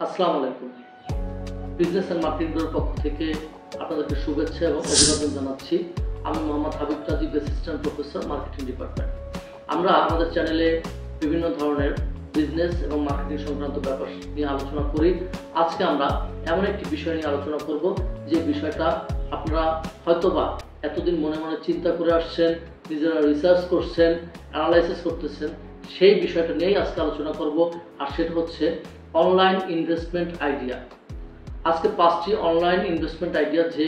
আসসালামু আলাইকুম। Business and marketing ব্যুরোর পক্ষ থেকে আপনাদেরকে শুভেচ্ছা এবং অভিনন্দন জানাচ্ছি। আমি Mohammad Habib Rajib, assistant professor, marketing department. আমরা আমাদের চ্যানেলে বিভিন্ন ধরনের বিজনেস এবং মার্কেটিং সংক্রান্ত ব্যাপার নিয়ে আলোচনা করি। আজকে আমরা এমন একটি বিষয় নিয়ে আলোচনা করব যে বিষয়টা আপনারা হয়তোবা এতদিন মনে মনে চিন্তা করে আসছেন, নিজেরা রিসার্চ করছেন, অ্যানালাইসিস করতেছেন, সেই বিষয়টা নিয়েই আজকে আলোচনা করব। আর সেটা হচ্ছে অনলাইন ইনভেস্টমেন্ট আইডিয়া। আজকে 5টি অনলাইন ইনভেস্টমেন্ট আইডিয়া, যে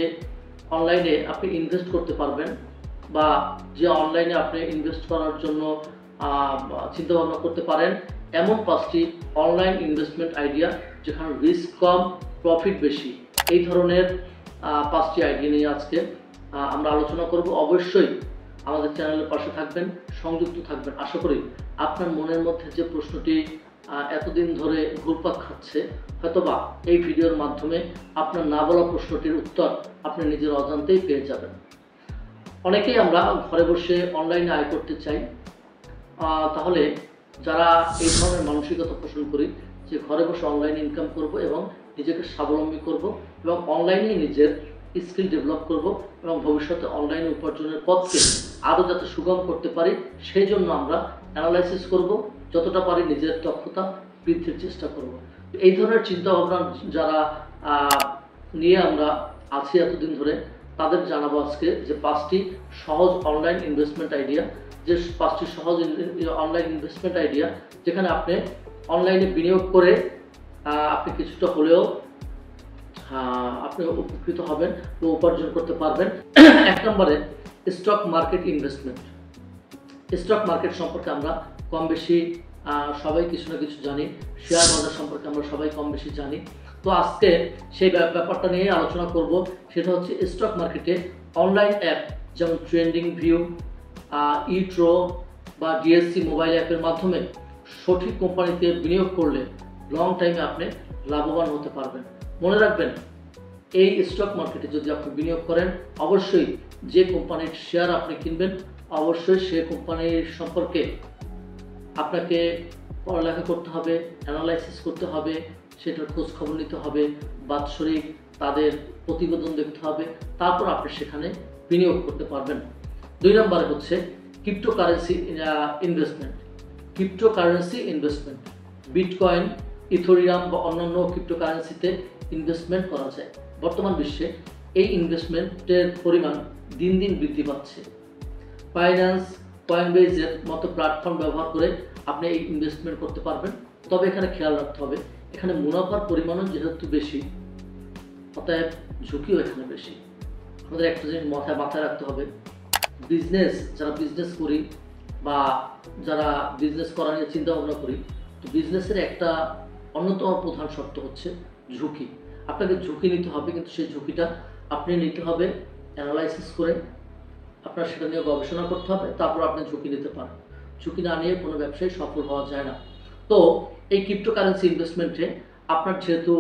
অনলাইনে আপনি ইনভেস্ট করতে পারবেন বা যে অনলাইনে আপনি ইনভেস্ট করার জন্য চিন্তাভাবনা করতে পারেন, এমন 5টি অনলাইন ইনভেস্টমেন্ট আইডিয়া যেখানে রিস্ক কম, প্রফিট বেশি, এই ধরনের 5টি আইডিয়া নিয়ে আজকে আমরা আলোচনা করব। অবশ্যই আমাদের চ্যানেলের পাশে থাকবেন, সংযুক্ত থাকবেন। আশা করি আপনার মনের মধ্যে যে প্রশ্নটি এতদিন ধরে ঘুরপাক খাচ্ছে, হয়তোবা এই ভিডিওর মাধ্যমে আপনার না বলা প্রশ্নটির উত্তর আপনি নিজের অজান্তেই পেয়ে যাবেন। অনেকেই আমরা ঘরে বসে অনলাইনে আয় করতে চাই। তাহলে যারা এই ধরনের মানসিকতা পোষণ করি যে ঘরে বসে অনলাইনে ইনকাম করব এবং নিজেকে স্বাবলম্বী করব এবং অনলাইনে নিজের স্কিল ডেভেলপ করব এবং ভবিষ্যতে অনলাইনে উপার্জনের পথকে আরও যাতে সুগম করতে পারি, সেই জন্য আমরা অ্যানালাইসিস করব, যতটা পারি নিজের দক্ষতা বৃদ্ধির চেষ্টা করব। এই ধরনের চিন্তাভাবনা যারা নিয়ে আমরা আছি এতদিন ধরে, তাদের জানাবো আজকে যে 5টি সহজ অনলাইন ইনভেস্টমেন্ট আইডিয়া, যে 5টি সহজ অনলাইন ইনভেস্টমেন্ট আইডিয়া যেখানে আপনি অনলাইনে বিনিয়োগ করে আপনি কিছুটা হলেও আপনি উপকৃত হবেন ও উপার্জন করতে পারবেন। 1 নম্বরে stock market investment. Stock market সম্পর্কে আমরা কম বেশি সবাই কিছু না কিছু জানি, শেয়ার বাজার সম্পর্কে আমরা সবাই কম বেশি জানি। তো আজকে সেই ব্যাপারটা নিয়ে আলোচনা করব। সেটা হচ্ছে স্টক মার্কেটে অনলাইন অ্যাপ যেমন ট্রেন্ডিং ভিউ, ইট্রো বা ডিএসসি মোবাইল অ্যাপের মাধ্যমে সঠিক কোম্পানিতে বিনিয়োগ করলে লং টাইমে আপনি লাভবান হতে পারবেন। মনে রাখবেন, এই স্টক মার্কেটে যদি আপনি বিনিয়োগ করেন, অবশ্যই যে কোম্পানির শেয়ার আপনি কিনবেন, অবশ্যই সে কোম্পানির সম্পর্কে আপনাকে পড়ালেখা করতে হবে, অ্যানালাইসিস করতে হবে, সেটার খোঁজ খবর নিতে হবে, বাৎসরিক তাদের প্রতিবেদন দেখতে হবে, তারপর আপনি সেখানে বিনিয়োগ করতে পারবেন। 2 নম্বরে হচ্ছে cryptocurrency investment. Cryptocurrency investment, bitcoin, ethereum বা অন্যান্য ক্রিপ্টোকারেন্সিতে ইনভেস্টমেন্ট করা যায়। বর্তমান বিশ্বে এই ইনভেস্টমেন্টের পরিমাণ দিন দিন বৃদ্ধি পাচ্ছে। ফাইন্যান্স, কয়েনবেজের মতো প্ল্যাটফর্ম ব্যবহার করে আপনি এই ইনভেস্টমেন্ট করতে পারবেন। তবে এখানে খেয়াল রাখতে হবে, এখানে মুনাফার পরিমাণও যেহেতু বেশি, অতএব ঝুঁকিও এখানে বেশি। আমাদের একটা জিনিস মাথায় রাখতে হবে, যারা বিজনেস করি বা যারা বিজনেস করা নিয়ে চিন্তা ভাবনা করি, তো বিজনেসের একটা অন্যতম প্রধান শর্ত হচ্ছে ঝুঁকি। আপনাকে ঝুঁকি নিতে হবে, কিন্তু সেই ঝুঁকিটা আপনি নিতে হবে অ্যানালাইসিস করে। আপনার সেটা নিয়ে গবেষণা করতে হবে, তারপর আপনি ঝুঁকি নিতে পারেন। ঝুঁকি না নিয়ে কোনো ব্যবসায় সফল হওয়া যায় না। তো এই ক্রিপ্টোকারেন্সি ইনভেস্টমেন্টে আপনার যেহেতু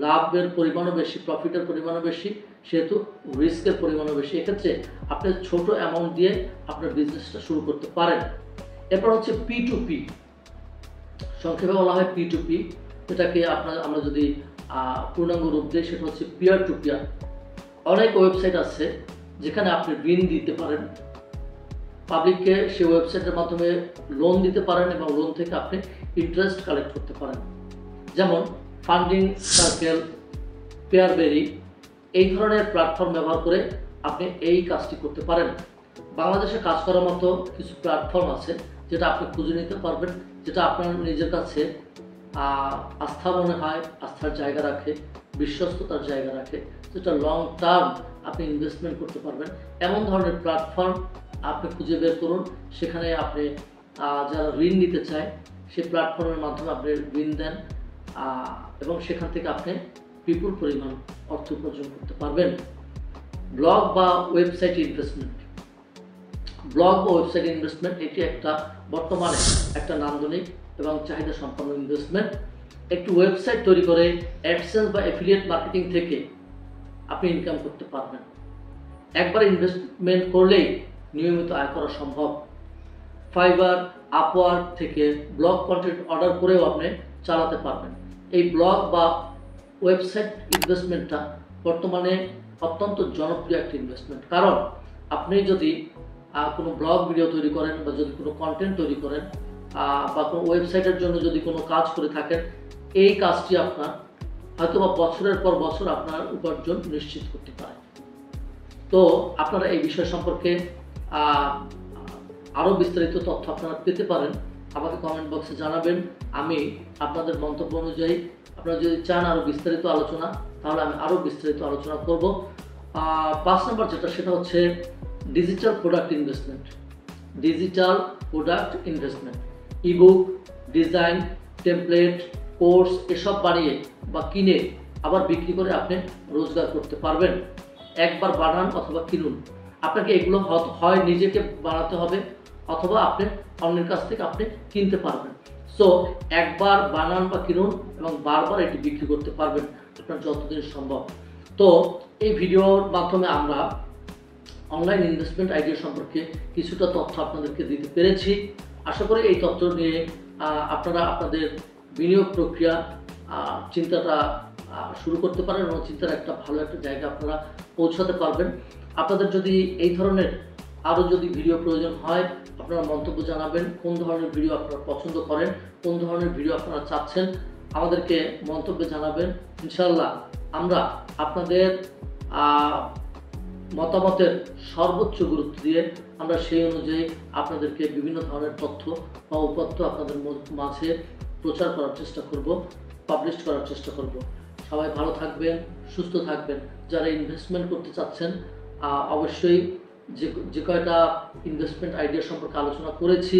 লাভের পরিমাণও বেশি, প্রফিটের পরিমাণও বেশি, সেহেতু রিস্কের পরিমাণও বেশি। এক্ষেত্রে আপনি ছোট অ্যামাউন্ট দিয়ে আপনার বিজনেসটা শুরু করতে পারেন। এরপর হচ্ছে P2P, সংক্ষেপে বলা হয় P2P। এটাকে আমরা যদি পূর্ণাঙ্গ রূপ দিই, সেটা হচ্ছে পিয়ার টু পিয়ার। অনেক ওয়েবসাইট আছে যেখানে আপনি ঋণ দিতে পারেন পাবলিককে, সেই ওয়েবসাইটের মাধ্যমে লোন দিতে পারেন এবং লোন থেকে আপনি ইন্টারেস্ট কালেক্ট করতে পারেন। যেমন ফান্ডিং সার্কেল, পেয়ারবেরি, এই ধরনের প্ল্যাটফর্ম ব্যবহার করে আপনি এই কাজটি করতে পারেন। বাংলাদেশে কাজ করার মতো কিছু প্ল্যাটফর্ম আছে যেটা আপনি খুঁজে নিতে পারবেন, যেটা আপনার নিজের কাছে আস্থা মনে হয়, আস্থার জায়গা রাখে, বিশ্বস্ততার জায়গা রাখে, যেটা লং টার্ম আপনি ইনভেস্টমেন্ট করতে পারবেন। এমন ধরনের প্ল্যাটফর্ম আপনি খুঁজে বের করুন। সেখানে আপনি যারা ঋণ নিতে চায়, সেই প্ল্যাটফর্মের মাধ্যমে আপনি ঋণ দেন এবং সেখান থেকে আপনি বিপুল পরিমাণ অর্থ উপার্জন করতে পারবেন। ব্লগ বা ওয়েবসাইট ইনভেস্টমেন্ট। ব্লগ বা ওয়েবসাইট ইনভেস্টমেন্ট এটি বর্তমানে একটা নান্দনিক এবং চাহিদা সম্পন্ন ইনভেস্টমেন্ট। একটি ওয়েবসাইট তৈরি করে অ্যাডসেন্স বা অ্যাফিলিয়েট মার্কেটিং থেকে আপনি ইনকাম করতে পারবেন। একবার ইনভেস্টমেন্ট করলেই নিয়মিত আয় করা সম্ভব। ফাইবার, আপওয়ার্ক থেকে ব্লগ কন্টেন্ট অর্ডার করেও আপনি চালাতে পারবেন। এই ব্লগ বা ওয়েবসাইট ইনভেস্টমেন্টটা বর্তমানে অত্যন্ত জনপ্রিয় একটা ইনভেস্টমেন্ট। কারণ আপনি যদি কোনো ব্লগ ভিডিও তৈরি করেন বা যদি কোনো কন্টেন্ট তৈরি করেন বা কোনো ওয়েবসাইটের জন্য যদি কোনো কাজ করে থাকেন, এই কাজটি আপনার হয়তো বা বছরের পর বছর আপনার উপার্জন নিশ্চিত করতে পারে। তো আপনারা এই বিষয় সম্পর্কে আরও বিস্তারিত তথ্য আপনারা পেতে পারেন, আমাকে কমেন্ট বক্সে জানাবেন। আমি আপনাদের মন্তব্য অনুযায়ী, আপনারা যদি চান আরও বিস্তারিত আলোচনা, তাহলে আমি আরও বিস্তারিত আলোচনা করব। 5 নম্বর যেটা, সেটা হচ্ছে digital product investment. Digital product investment, ebook, design, template, course এসব বানিয়ে বা কিনে আবার বিক্রি করে আপনি রোজগার করতে পারবেন। একবার বানান অথবা কিনুন, আপনাকে এগুলো হয় নিজেকে বানাতে হবে অথবা আপনি অন্যের কাছ থেকে আপনি কিনতে পারবেন। সো একবার বানান বা কিনুন এবং বারবার এটি বিক্রি করতে পারবেন আপনার যতদিন সম্ভব। তো এই ভিডিওর মাধ্যমে আমরা অনলাইন ইনভেস্টমেন্ট আইডিয়া সম্পর্কে কিছুটা তথ্য আপনাদেরকে দিতে পেরেছি। আশা করি এই তথ্য নিয়ে আপনারা আপনাদের বিনিয়োগ প্রক্রিয়া চিন্তাটা শুরু করতে পারেন এবং চিন্তার একটা ভালো একটা জায়গা আপনারা পৌঁছাতে পারবেন। আপনাদের যদি এই ধরনের আরও যদি ভিডিও প্রয়োজন হয়, আপনারা মন্তব্য জানাবেন। কোন ধরনের ভিডিও আপনারা পছন্দ করেন, কোন ধরনের ভিডিও আপনারা চাচ্ছেন, আমাদেরকে মন্তব্যে জানাবেন। ইনশাআল্লাহ আমরা আপনাদের মতামতের সর্বোচ্চ গুরুত্ব দিয়ে আমরা সেই অনুযায়ী আপনাদেরকে বিভিন্ন ধরনের তথ্য বা উপাত্ত আপনাদের মাঝে প্রচার করার চেষ্টা করব, পাবলিশ করার চেষ্টা করব। সবাই ভালো থাকবেন, সুস্থ থাকবেন। যারা ইনভেস্টমেন্ট করতে চাচ্ছেন, অবশ্যই যে কয়টা ইনভেস্টমেন্ট আইডিয়া সম্পর্কে আলোচনা করেছি,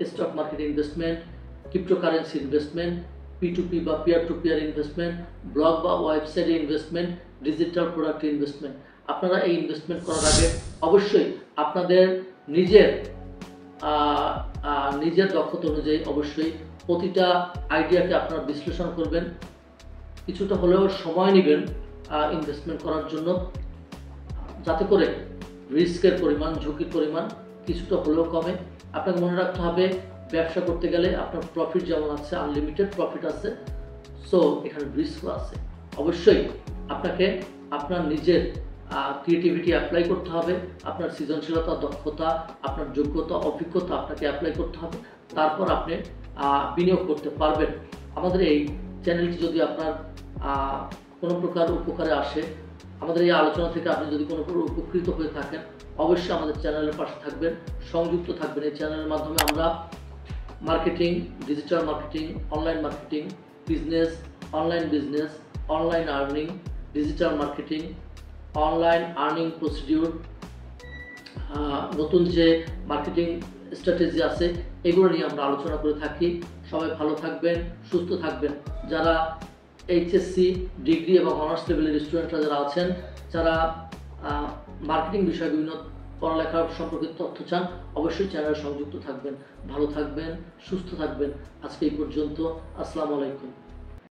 stock market investment, cryptocurrency investment, P2P বা peer to peer investment, blog বা ওয়েবসাইটে ইনভেস্টমেন্ট, ডিজিটাল প্রোডাক্ট ইনভেস্টমেন্ট, আপনারা এই ইনভেস্টমেন্ট করার আগে অবশ্যই আপনাদের নিজের দক্ষতা অনুযায়ী অবশ্যই প্রতিটা আইডিয়াকে আপনারা বিশ্লেষণ করবেন। কিছুটা হলেও সময় নেবেন ইনভেস্টমেন্ট করার জন্য, যাতে করে রিস্কের পরিমাণ, ঝুঁকির পরিমাণ কিছুটা হলেও কমে। আপনাকে মনে রাখতে হবে, ব্যবসা করতে গেলে আপনার প্রফিট যেমন আছে, আনলিমিটেড প্রফিট আছে, সো এখানে রিস্কও আছে। অবশ্যই আপনাকে আপনার নিজের ক্রিয়েটিভিটি অ্যাপ্লাই করতে হবে, আপনার সৃজনশীলতা, দক্ষতা, আপনার যোগ্যতা, অভিজ্ঞতা আপনাকে অ্যাপ্লাই করতে হবে, তারপর আপনি বিনিয়োগ করতে পারবেন। আমাদের এই চ্যানেলটি যদি আপনার কোনো প্রকার উপকারে আসে, আমাদের এই আলোচনা থেকে আপনি যদি কোনো প্রকার উপকৃত হয়ে থাকেন, অবশ্যই আমাদের চ্যানেলের পাশে থাকবেন, সংযুক্ত থাকবেন। এই চ্যানেলের মাধ্যমে আমরা marketing, digital marketing, online marketing, business, online business, online earning, digital marketing, online earning procedure, নতুন যে মার্কেটিং স্ট্র্যাটেজি আছে, এগুলো নিয়ে আমরা আলোচনা করে থাকি। সবাই ভালো থাকবেন, সুস্থ থাকবেন। যারা এইচএসসি ডিগ্রি এবং অনার্স লেভেলের স্টুডেন্টরা যারা আছেন, যারা মার্কেটিং বিষয়ে বিভিন্ন পড়ালেখা সম্পর্কিত তথ্য চান, অবশ্যই চ্যানেলে সংযুক্ত থাকবেন। ভালো থাকবেন, সুস্থ থাকবেন। আজকে এই পর্যন্ত। আসসালামু আলাইকুম।